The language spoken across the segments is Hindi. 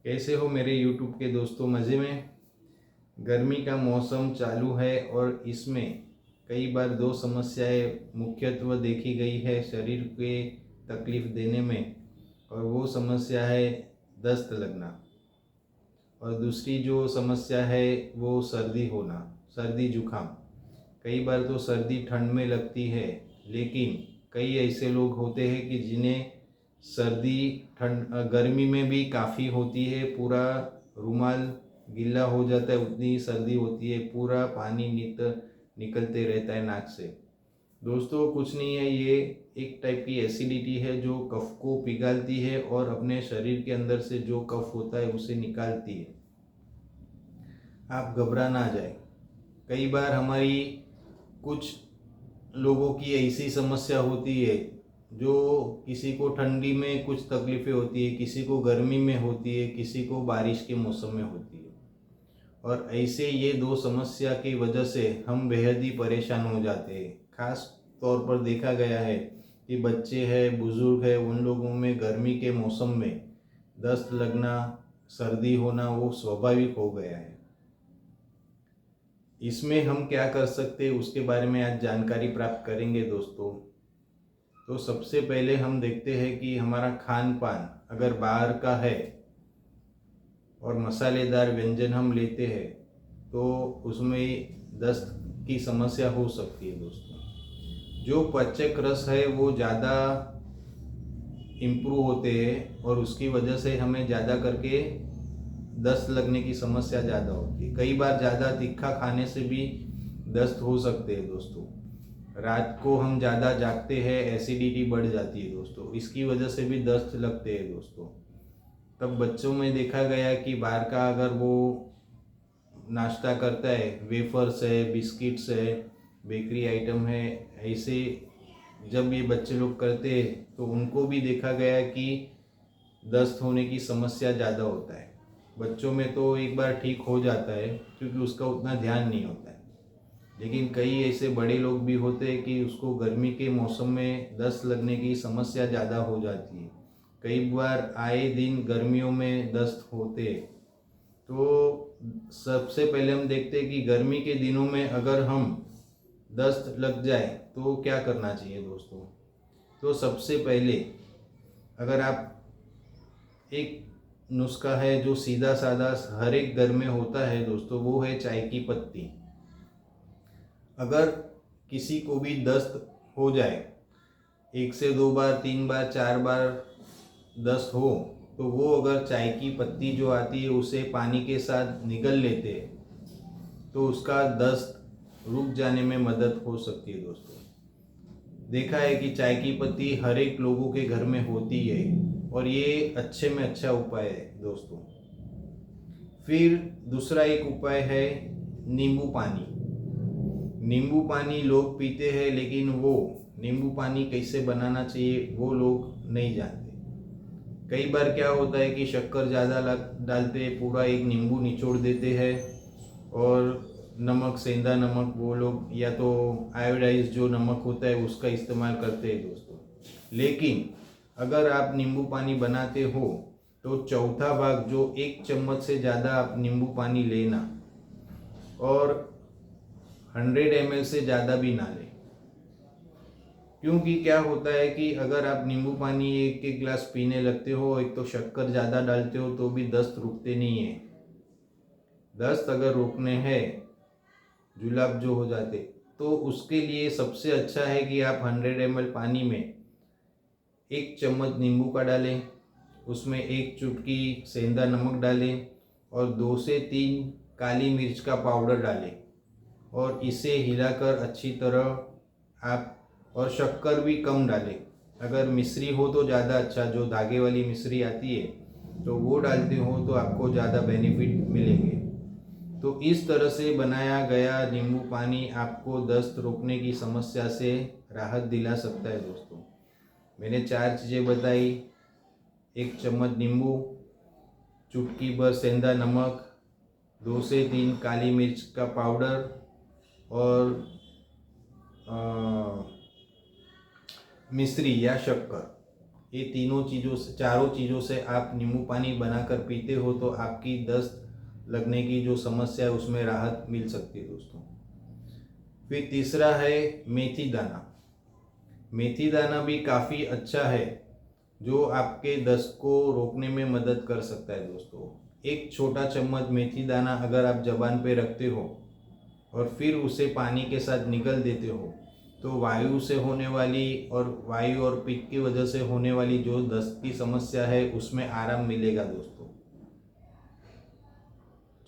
कैसे हो मेरे YouTube के दोस्तों? मज़े में। गर्मी का मौसम चालू है और इसमें कई बार दो समस्याएं मुख्यत्व देखी गई है शरीर के तकलीफ देने में, और वो समस्या है दस्त लगना, और दूसरी जो समस्या है वो सर्दी होना, सर्दी जुकाम। कई बार तो सर्दी ठंड में लगती है, लेकिन कई ऐसे लोग होते हैं कि जिन्हें सर्दी ठंड गर्मी में भी काफ़ी होती है, पूरा रुमाल गीला हो जाता है, उतनी ही सर्दी होती है, पूरा पानी निकलते रहता है नाक से। दोस्तों कुछ नहीं है, ये एक टाइप की एसिडिटी है जो कफ को पिघालती है और अपने शरीर के अंदर से जो कफ होता है उसे निकालती है। आप घबरा ना जाए। कई बार हमारी कुछ लोगों की ऐसी समस्या होती है, जो किसी को ठंडी में कुछ तकलीफ़ें होती है, किसी को गर्मी में होती है, किसी को बारिश के मौसम में होती है, और ऐसे ये दो समस्या की वजह से हम बेहद ही परेशान हो जाते हैं। खास तौर पर देखा गया है कि बच्चे हैं, बुज़ुर्ग हैं, उन लोगों में गर्मी के मौसम में दस्त लगना, सर्दी होना वो स्वाभाविक हो गया है। इसमें हम क्या कर सकते हैं उसके बारे में आज जानकारी प्राप्त करेंगे दोस्तों। तो सबसे पहले हम देखते हैं कि हमारा खान पान अगर बाहर का है और मसालेदार व्यंजन हम लेते हैं तो उसमें दस्त की समस्या हो सकती है दोस्तों। जो पाचक रस है वो ज़्यादा इम्प्रूव होते हैं और उसकी वजह से हमें ज़्यादा करके दस्त लगने की समस्या ज़्यादा होती है। कई बार ज़्यादा तीखा खाने से भी दस्त हो सकते हैं दोस्तों। रात को हम ज़्यादा जागते हैं, एसिडिटी बढ़ जाती है दोस्तों, इसकी वजह से भी दस्त लगते हैं दोस्तों। तब बच्चों में देखा गया कि बाहर का अगर वो नाश्ता करता है, वेफर्स है, बिस्किट्स है, बेकरी आइटम है, ऐसे जब ये बच्चे लोग करते हैं तो उनको भी देखा गया कि दस्त होने की समस्या ज़्यादा होता है। बच्चों में तो एक बार ठीक हो जाता है क्योंकि उसका उतना ध्यान नहीं होता है, लेकिन कई ऐसे बड़े लोग भी होते हैं कि उसको गर्मी के मौसम में दस्त लगने की समस्या ज़्यादा हो जाती है। कई बार आए दिन गर्मियों में दस्त होते हैं। तो सबसे पहले हम देखते हैं कि गर्मी के दिनों में अगर हम दस्त लग जाए तो क्या करना चाहिए दोस्तों। तो सबसे पहले अगर आप एक नुस्खा है जो सीधा साधा हर एक घर में होता है दोस्तों, वो है चाय की पत्ती। अगर किसी को भी दस्त हो जाए, 1 से 2 बार, 3 बार, 4 बार दस्त हो, तो वो अगर चाय की पत्ती जो आती है उसे पानी के साथ निगल लेते हैं तो उसका दस्त रुक जाने में मदद हो सकती है दोस्तों। देखा है कि चाय की पत्ती हर एक लोगों के घर में होती है और ये अच्छे में अच्छा उपाय है दोस्तों। फिर दूसरा एक उपाय है नींबू पानी। नींबू पानी लोग पीते हैं, लेकिन वो नींबू पानी कैसे बनाना चाहिए वो लोग नहीं जानते। कई बार क्या होता है कि शक्कर ज़्यादा डालते, पूरा एक नींबू निचोड़ देते हैं, और नमक, सेंधा नमक वो लोग या तो आयोडाइज जो नमक होता है उसका इस्तेमाल करते हैं दोस्तों। लेकिन अगर आप नींबू पानी बनाते हो तो चौथा भाग जो 1 चम्मच से ज़्यादा आप नींबू पानी लेना, और 100 ml से ज़्यादा भी ना लें। क्योंकि क्या होता है कि अगर आप नींबू पानी एक एक गिलास पीने लगते हो, एक तो शक्कर ज़्यादा डालते हो, तो भी दस्त रुकते नहीं है। दस्त अगर रोकने हैं, जुलाब जो हो जाते, तो उसके लिए सबसे अच्छा है कि आप 100 ml पानी में 1 चम्मच नींबू का डालें, उसमें 1 चुटकी सेंधा नमक डालें और 2 से 3 काली मिर्च का पाउडर डालें, और इसे हिलाकर अच्छी तरह आप, और शक्कर भी कम डालें। अगर मिश्री हो तो ज़्यादा अच्छा, जो धागे वाली मिश्री आती है तो वो डालते हो तो आपको ज़्यादा बेनिफिट मिलेंगे। तो इस तरह से बनाया गया नींबू पानी आपको दस्त रोकने की समस्या से राहत दिला सकता है दोस्तों। मैंने 4 चीज़ें बताई: 1 चम्मच नींबू, चुटकी भर सेंधा नमक, 2 से 3 काली मिर्च का पाउडर, और मिश्री या शक्कर। ये तीनों चीज़ों से, चारों चीज़ों से आप नींबू पानी बनाकर पीते हो तो आपकी दस्त लगने की जो समस्या है उसमें राहत मिल सकती है दोस्तों। फिर तीसरा है मेथी दाना। मेथी दाना भी काफ़ी अच्छा है जो आपके दस्त को रोकने में मदद कर सकता है दोस्तों। एक छोटा चम्मच मेथी दाना अगर आप जबान पे रखते हो और फिर उसे पानी के साथ निगल देते हो तो वायु से होने वाली और वायु और पित्त की वजह से होने वाली जो दस्त की समस्या है उसमें आराम मिलेगा दोस्तों।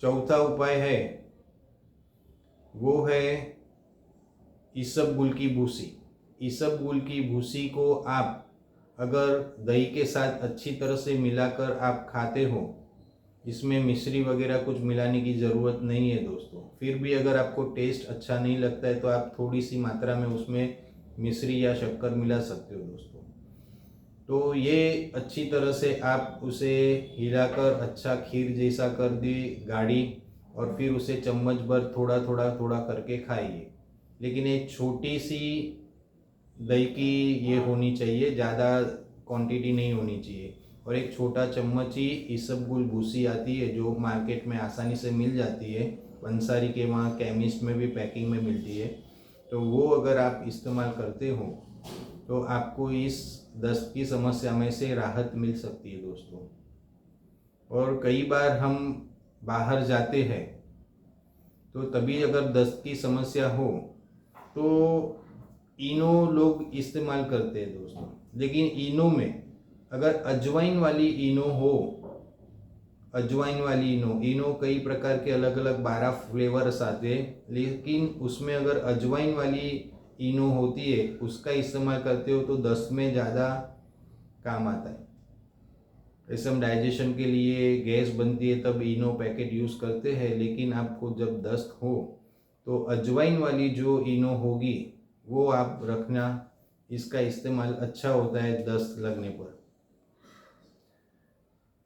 चौथा उपाय है वो है इसबगुल की भूसी। इसबगुल की भूसी को आप अगर दही के साथ अच्छी तरह से मिलाकर आप खाते हो, इसमें मिश्री वगैरह कुछ मिलाने की ज़रूरत नहीं है दोस्तों। फिर भी अगर आपको टेस्ट अच्छा नहीं लगता है तो आप थोड़ी सी मात्रा में उसमें मिश्री या शक्कर मिला सकते हो दोस्तों। तो ये अच्छी तरह से आप उसे हिलाकर अच्छा खीर जैसा कर दी गाढ़ी और फिर उसे चम्मच भर थोड़ा थोड़ा थोड़ा करके खाइए। लेकिन एक छोटी सी दही की ये होनी चाहिए, ज़्यादा क्वांटिटी नहीं होनी चाहिए। और एक छोटा चम्मच ही इसबगुल भूसी आती है जो मार्केट में आसानी से मिल जाती है, पंसारी के वहाँ केमिस्ट में भी पैकिंग में मिलती है। तो वो अगर आप इस्तेमाल करते हो तो आपको इस दस्त की समस्या में से राहत मिल सकती है दोस्तों। और कई बार हम बाहर जाते हैं तो तभी अगर दस्त की समस्या हो तो इनो लोग इस्तेमाल करते हैं दोस्तों। लेकिन इनो में अगर अजवाइन वाली इनो हो, अजवाइन वाली इनो कई प्रकार के अलग अलग 12 फ्लेवर्स आते हैं, लेकिन उसमें अगर अजवाइन वाली इनो होती है उसका इस्तेमाल करते हो तो दस्त में ज़्यादा काम आता है। जैसे हम डाइजेशन के लिए गैस बनती है तब इनो पैकेट यूज़ करते हैं, लेकिन आपको जब दस्त हो तो अजवाइन वाली जो इनो होगी वो आप रखना, इसका इस्तेमाल अच्छा होता है दस्त लगने पर।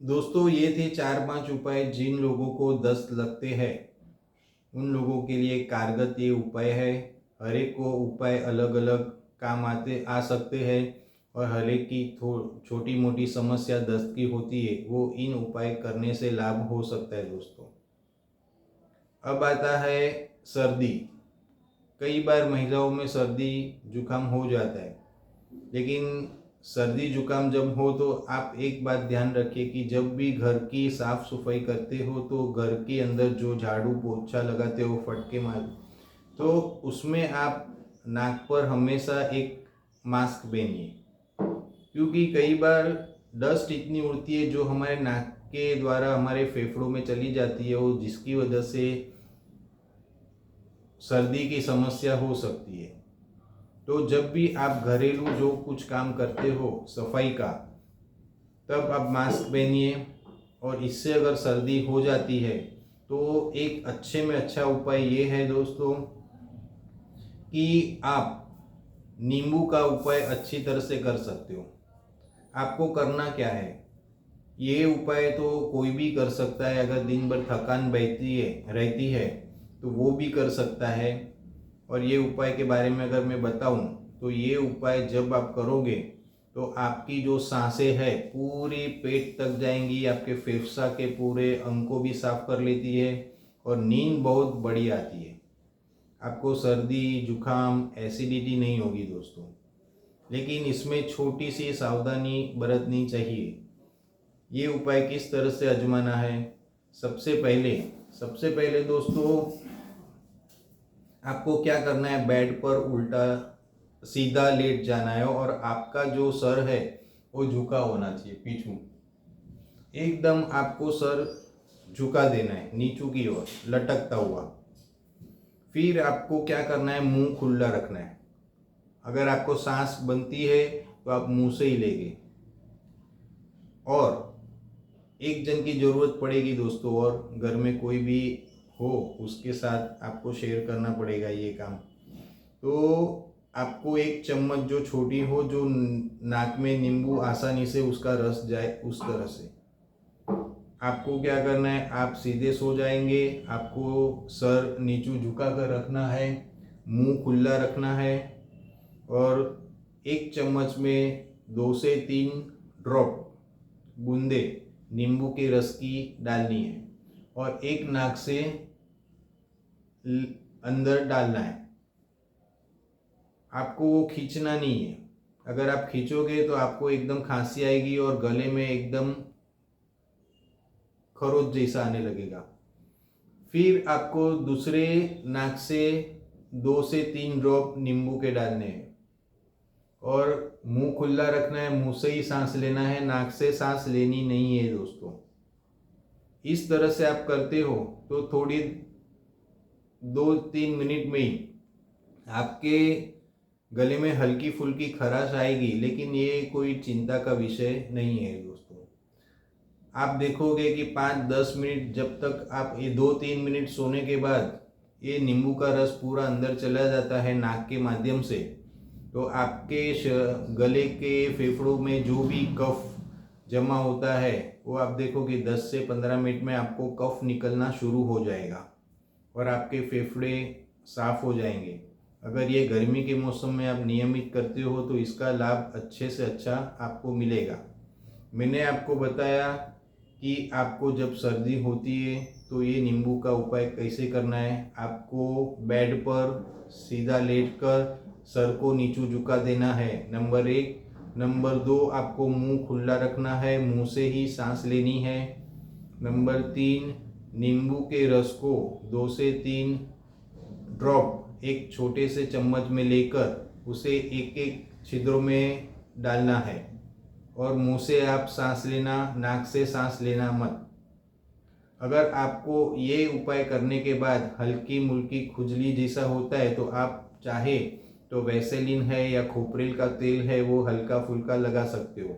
दोस्तों ये थे 4-5 उपाय जिन लोगों को दस्त लगते हैं उन लोगों के लिए कारगर ये उपाय है। हर एक को उपाय अलग अलग काम आ सकते हैं और हर एक की छोटी मोटी समस्या दस्त की होती है, वो इन उपाय करने से लाभ हो सकता है दोस्तों। अब आता है सर्दी। कई बार महिलाओं में सर्दी जुकाम हो जाता है, लेकिन सर्दी जुकाम जब हो तो आप एक बात ध्यान रखिए कि जब भी घर की साफ सफाई करते हो तो घर के अंदर जो झाड़ू पोछा लगाते हो फटके मार, तो उसमें आप नाक पर हमेशा एक मास्क पहनिए, क्योंकि कई बार डस्ट इतनी उड़ती है जो हमारे नाक के द्वारा हमारे फेफड़ों में चली जाती है, वो जिसकी वजह से सर्दी की समस्या हो सकती है। तो जब भी आप घरेलू जो कुछ काम करते हो सफाई का, तब आप मास्क पहनिए। और इससे अगर सर्दी हो जाती है तो एक अच्छे में अच्छा उपाय ये है दोस्तों कि आप नींबू का उपाय अच्छी तरह से कर सकते हो। आपको करना क्या है, ये उपाय तो कोई भी कर सकता है। अगर दिन भर थकान रहती है तो वो भी कर सकता है। और ये उपाय के बारे में अगर मैं बताऊं तो ये उपाय जब आप करोगे तो आपकी जो सांसें हैं पूरी पेट तक जाएंगी, आपके फेफसा के पूरे अंग को भी साफ कर लेती है और नींद बहुत बड़ी आती है। आपको सर्दी जुकाम एसिडिटी नहीं होगी दोस्तों। लेकिन इसमें छोटी सी सावधानी बरतनी चाहिए। ये उपाय किस तरह से आजमाना है, सबसे पहले दोस्तों आपको क्या करना है, बेड पर उल्टा सीधा लेट जाना है और आपका जो सर है वो झुका होना चाहिए, पीछू एकदम आपको सर झुका देना है नीचू की ओर लटकता हुआ। फिर आपको क्या करना है, मुंह खुला रखना है। अगर आपको सांस बनती है तो आप मुंह से ही लेंगे। और एक जन की ज़रूरत पड़ेगी दोस्तों, और घर में कोई भी हो उसके साथ आपको शेयर करना पड़ेगा ये काम। तो आपको एक चम्मच जो छोटी हो, जो नाक में नींबू आसानी से उसका रस जाए, उस तरह से आपको क्या करना है, आप सीधे सो जाएंगे। आपको सर नीचू झुका कर रखना है, मुंह खुला रखना है और एक चम्मच में 2 से 3 ड्रॉप बूंदे नींबू के रस की डालनी है और एक नाक से अंदर डालना है। आपको वो खींचना नहीं है। अगर आप खींचोगे तो आपको एकदम खांसी आएगी और गले में एकदम खरोच जैसा आने लगेगा। फिर आपको दूसरे नाक से 2 से 3 ड्रॉप नींबू के डालने हैं और मुंह खुला रखना है। मुंह से ही सांस लेना है, नाक से सांस लेनी नहीं है दोस्तों। इस तरह से आप करते हो तो थोड़ी 2-3 मिनट में ही आपके गले में हल्की फुल्की खराश आएगी, लेकिन ये कोई चिंता का विषय नहीं है दोस्तों। आप देखोगे कि 5-10 मिनट, जब तक आप ये 2-3 मिनट सोने के बाद ये नींबू का रस पूरा अंदर चला जाता है नाक के माध्यम से, तो आपके गले के फेफड़ों में जो भी कफ जमा होता है वो आप देखोगे 10 से 15 मिनट में आपको कफ निकलना शुरू हो जाएगा और आपके फेफड़े साफ हो जाएंगे। अगर ये गर्मी के मौसम में आप नियमित करते हो तो इसका लाभ अच्छे से अच्छा आपको मिलेगा। मैंने आपको बताया कि आपको जब सर्दी होती है तो ये नींबू का उपाय कैसे करना है। आपको बेड पर सीधा लेटकर सर को नीचू झुका देना है, नंबर 1। नंबर 2, आपको मुंह खुला रखना है, मुंह से ही सांस लेनी है। नंबर 3, नींबू के रस को 2 से 3 ड्रॉप एक छोटे से चम्मच में लेकर उसे एक एक छिद्रों में डालना है और मुंह से आप सांस लेना, नाक से सांस लेना मत। अगर आपको ये उपाय करने के बाद हल्की मुल्की खुजली जैसा होता है तो आप चाहे तो वैसेलिन है या खोपरेल का तेल है वो हल्का फुल्का लगा सकते हो।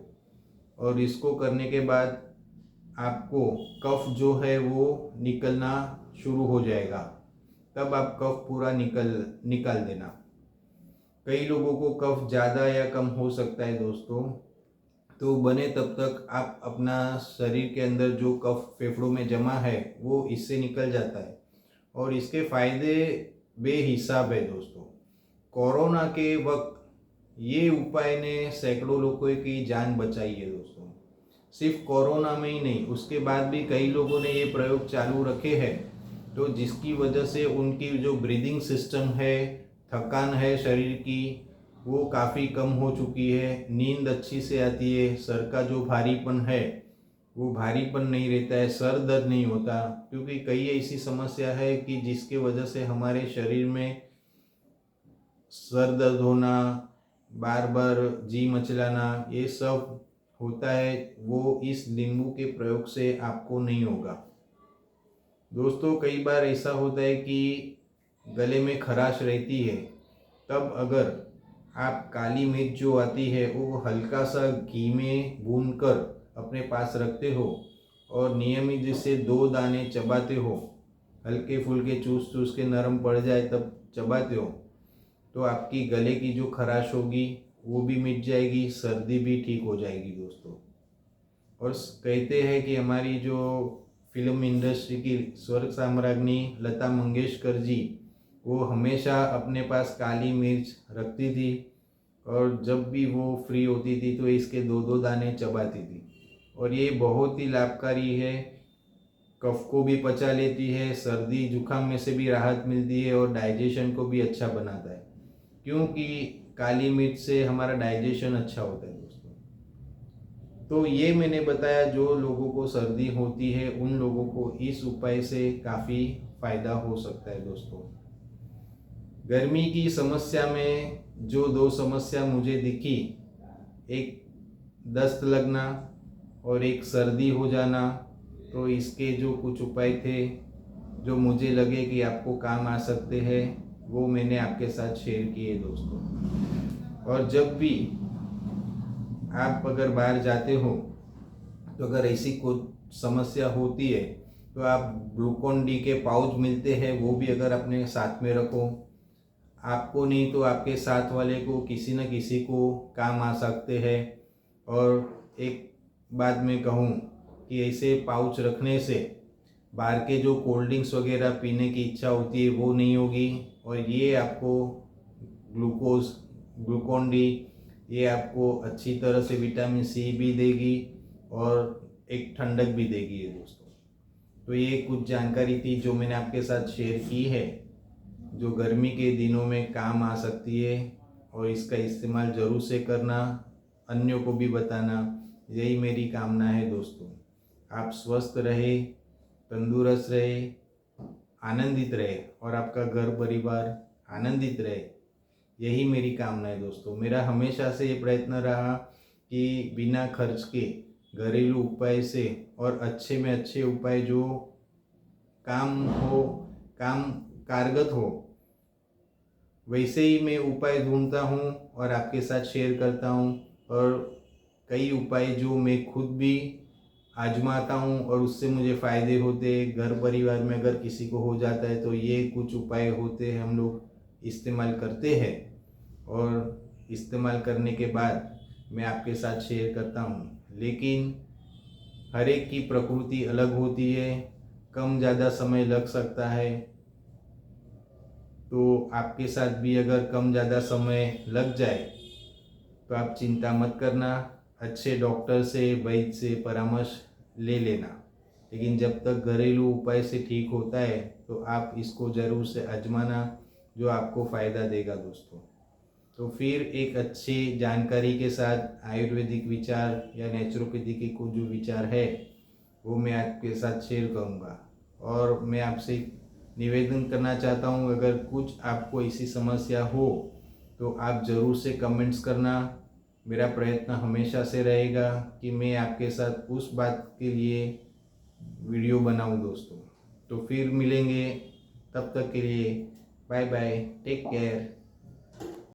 और इसको करने के बाद आपको कफ जो है वो निकलना शुरू हो जाएगा, तब आप कफ पूरा निकाल देना। कई लोगों को कफ ज़्यादा या कम हो सकता है दोस्तों, तो बने तब तक आप अपना शरीर के अंदर जो कफ फेफड़ों में जमा है वो इससे निकल जाता है और इसके फायदे बेहिसाब है दोस्तों। कोरोना के वक्त ये उपाय ने सैकड़ों लोगों की जान बचाई है दोस्तों। सिर्फ कोरोना में ही नहीं, उसके बाद भी कई लोगों ने ये प्रयोग चालू रखे हैं, तो जिसकी वजह से उनकी जो ब्रीदिंग सिस्टम है, थकान है शरीर की, वो काफ़ी कम हो चुकी है। नींद अच्छी से आती है, सर का जो भारीपन है वो भारीपन नहीं रहता है, सर दर्द नहीं होता। क्योंकि कई ऐसी समस्या है कि जिसके वजह से हमारे शरीर में सर दर्द होना, बार बार जी मचलाना, ये सब होता है, वो इस नींबू के प्रयोग से आपको नहीं होगा दोस्तों। कई बार ऐसा होता है कि गले में खराश रहती है, तब अगर आप काली मिर्च जो आती है वो हल्का सा घी में भूनकर अपने पास रखते हो और नियमित जिससे 2 दाने चबाते हो, हल्के फुल्के चूस चूस के नरम पड़ जाए तब चबाते हो, तो आपकी गले की जो खराश होगी वो भी मिट जाएगी, सर्दी भी ठीक हो जाएगी दोस्तों। और कहते हैं कि हमारी जो फिल्म इंडस्ट्री की स्वर्ग साम्राज्ञी लता मंगेशकर जी, वो हमेशा अपने पास काली मिर्च रखती थी और जब भी वो फ्री होती थी तो इसके 2-2 दाने चबाती थी। और ये बहुत ही लाभकारी है, कफ को भी पचा लेती है, सर्दी जुकाम में से भी राहत मिलती है और डाइजेशन को भी अच्छा बनाता है, क्योंकि काली मिर्च से हमारा डाइजेशन अच्छा होता है दोस्तों। तो ये मैंने बताया, जो लोगों को सर्दी होती है उन लोगों को इस उपाय से काफ़ी फ़ायदा हो सकता है दोस्तों। गर्मी की समस्या में जो 2 समस्या मुझे दिखी, एक दस्त लगना और एक सर्दी हो जाना, तो इसके जो कुछ उपाय थे जो मुझे लगे कि आपको काम आ सकते हैं, वो मैंने आपके साथ शेयर किए दोस्तों। और जब भी आप अगर बाहर जाते हो तो अगर ऐसी कोई समस्या होती है तो आप ग्लूकोन डी के पाउच मिलते हैं, वो भी अगर अपने साथ में रखो। आपको नहीं तो आपके साथ वाले को, किसी न किसी को काम आ सकते हैं। और एक बात मैं कहूँ कि ऐसे पाउच रखने से बाहर के जो कोल्ड ड्रिंक्स वगैरह पीने की इच्छा होती है वो नहीं होगी, और ये आपको ग्लूकोन डी ये आपको अच्छी तरह से विटामिन सी भी देगी और एक ठंडक भी देगी ये दोस्तों। तो ये कुछ जानकारी थी जो मैंने आपके साथ शेयर की है, जो गर्मी के दिनों में काम आ सकती है, और इसका इस्तेमाल ज़रूर से करना, अन्यों को भी बताना, यही मेरी कामना है दोस्तों। आप स्वस्थ रहे, तंदुरुस्त रहे, आनंदित रहे और आपका घर परिवार आनंदित रहे, यही मेरी कामना है दोस्तों। मेरा हमेशा से ये प्रयत्न रहा कि बिना खर्च के घरेलू उपाय से और अच्छे में अच्छे उपाय जो काम कारगर हो, वैसे ही मैं उपाय ढूंढता हूँ और आपके साथ शेयर करता हूँ। और कई उपाय जो मैं खुद भी आजमाता हूँ और उससे मुझे फ़ायदे होते हैं। घर परिवार में अगर किसी को हो जाता है तो ये कुछ उपाय होते हैं, हम लोग इस्तेमाल करते हैं और इस्तेमाल करने के बाद मैं आपके साथ शेयर करता हूँ। लेकिन हर एक की प्रकृति अलग होती है, कम ज़्यादा समय लग सकता है। तो आपके साथ भी अगर कम ज़्यादा समय लग जाए तो आप चिंता मत करना, अच्छे डॉक्टर से, वैद्य से परामर्श ले लेना। लेकिन जब तक घरेलू उपाय से ठीक होता है तो आप इसको ज़रूर से आजमाना, जो आपको फ़ायदा देगा दोस्तों। तो फिर एक अच्छी जानकारी के साथ आयुर्वेदिक विचार या नेचुरोपैथी को जो विचार है वो मैं आपके साथ शेयर करूँगा। और मैं आपसे निवेदन करना चाहता हूँ, अगर कुछ आपको ऐसी समस्या हो तो आप ज़रूर से कमेंट्स करना। मेरा प्रयत्न हमेशा से रहेगा कि मैं आपके साथ उस बात के लिए वीडियो बनाऊं दोस्तों। तो फिर मिलेंगे, तब तक के लिए बाय बाय, टेक केयर।